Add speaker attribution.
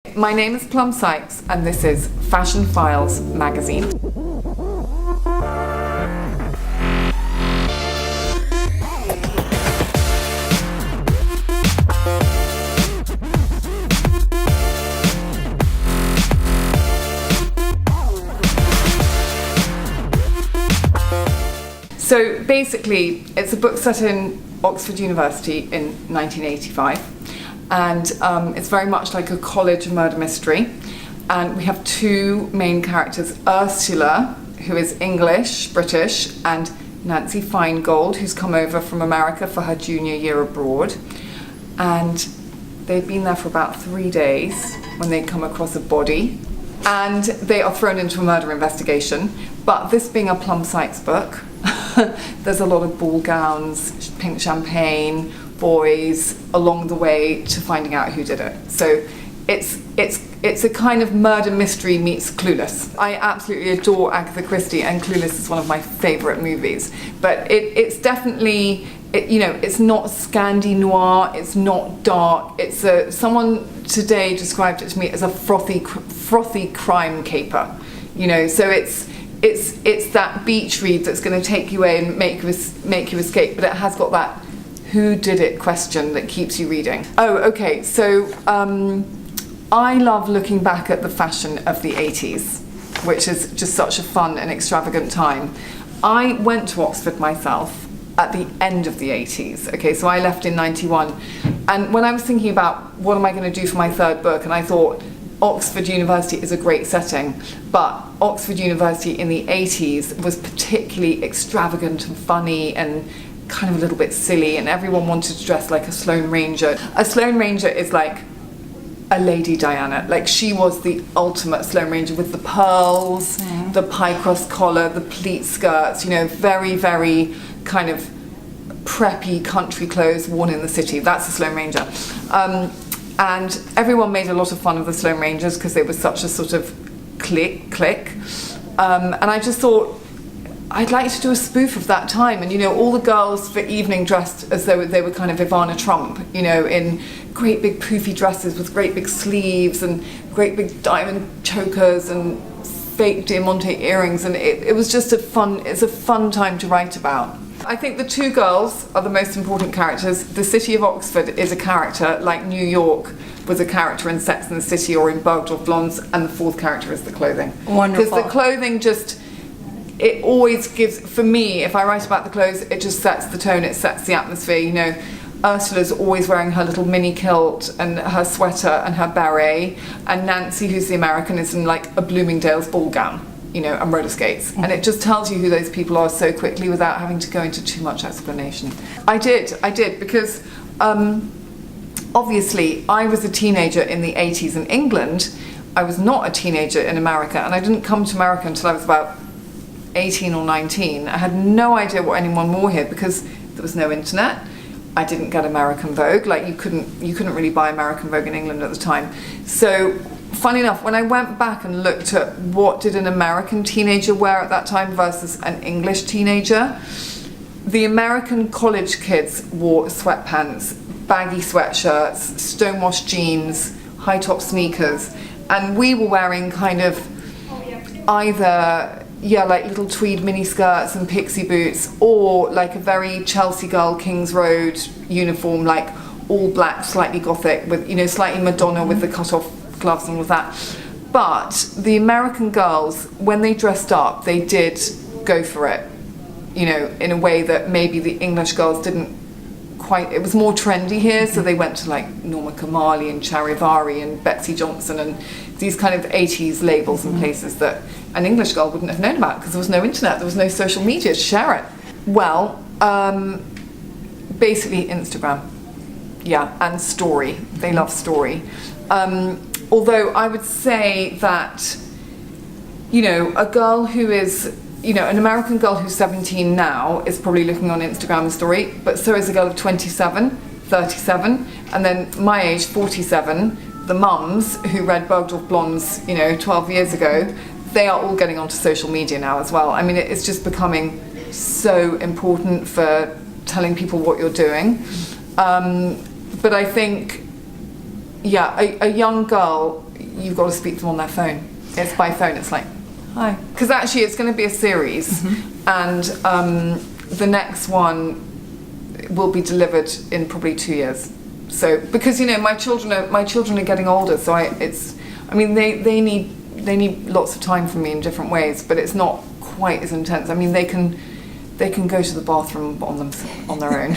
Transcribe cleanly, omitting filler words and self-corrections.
Speaker 1: My name is Plum Sykes and this is Fashion Files magazine. So basically, it's a book set in Oxford University in 1985. And it's very much like a college murder mystery. And we have two main characters, Ursula, who is English, British, and Nancy Feingold, who's come over from America for her junior year abroad. And they've been there for about 3 days when they come across a body. And they are thrown into a murder investigation. But this being a Plum Sykes book, there's a lot of ball gowns, pink champagne, boys along the way to finding out who did it. So it's a kind of murder mystery meets Clueless. I absolutely adore Agatha Christie, and Clueless is one of my favourite movies. But it's definitely, it's not Scandi noir, it's not dark. It's someone today described it to me as a frothy crime caper. So it's that beach read that's going to take you away and make you escape, but it has got that who did it question that keeps you reading. Oh, okay, so I love looking back at the fashion of the 80s, which is just such a fun and extravagant time. I went to Oxford myself at the end of the 80s, okay, so I left in 91, and when I was thinking about what am I going to do for my third book, and I thought Oxford University is a great setting, but Oxford University in the 80s was particularly extravagant and funny and kind of a little bit silly, and everyone wanted to dress like a Sloane Ranger. A Sloane Ranger is like a Lady Diana. Like, she was the ultimate Sloane Ranger with the pearls, the pie crust collar, the pleat skirts, very, very kind of preppy country clothes worn in the city. That's a Sloane Ranger. And everyone made a lot of fun of the Sloane Rangers because they were such a sort of clique. And I just thought, I'd like to do a spoof of that time, and all the girls for evening dressed as though they were kind of Ivana Trump, in great big poofy dresses with great big sleeves and great big diamond chokers and fake diamante earrings, and it was just it's a fun time to write about. I think the two girls are the most important characters. The city of Oxford is a character, like New York was a character in Sex and the City or in Bergdorf Blondes, and the fourth character is the clothing.
Speaker 2: Wonderful.
Speaker 1: Because the clothing it always gives, for me, if I write about the clothes, it just sets the tone, it sets the atmosphere. Ursula's always wearing her little mini kilt and her sweater and her beret, and Nancy, who's the American, is in like a Bloomingdale's ball gown, and roller skates. And it just tells you who those people are so quickly without having to go into too much explanation. I did, because obviously I was a teenager in the 80s in England. I was not a teenager in America, and I didn't come to America until I was about 18 or 19. I had no idea what anyone wore here because there was no internet. I didn't get American Vogue. Like, you couldn't really buy American Vogue in England at the time. So funny enough, when I went back and looked at what did an American teenager wear at that time versus an English teenager, the American college kids wore sweatpants, baggy sweatshirts, stonewashed jeans, high top sneakers, and we were wearing kind of either like little tweed mini skirts and pixie boots, or like a very Chelsea girl Kings Road uniform, like all black, slightly gothic, with slightly Madonna with the cut off gloves and all of that. But the American girls, when they dressed up, they did go for it, in a way that maybe the English girls didn't quite. It was more trendy here, so they went to like Norma Kamali and Charivari and Betsy Johnson and these kind of 80s labels and places that an English girl wouldn't have known about because there was no internet, there was no social media to share it. Well, basically Instagram, and story. They love story. Although I would say that, a girl who is, an American girl who's 17 now is probably looking on Instagram and story, but so is a girl of 27, 37, and then my age, 47, the mums who read Bergdorf Blondes, 12 years ago, they are all getting onto social media now as well. I mean, it's just becoming so important for telling people what you're doing. But I think yeah, a young girl, you've got to speak to them on their phone. It's by phone. It's like, hi, because actually it's going to be a series, and the next one will be delivered in probably 2 years. So because my children are getting older, so they need lots of time from me in different ways, but it's not quite as intense. I mean, they can go to the bathroom on their own.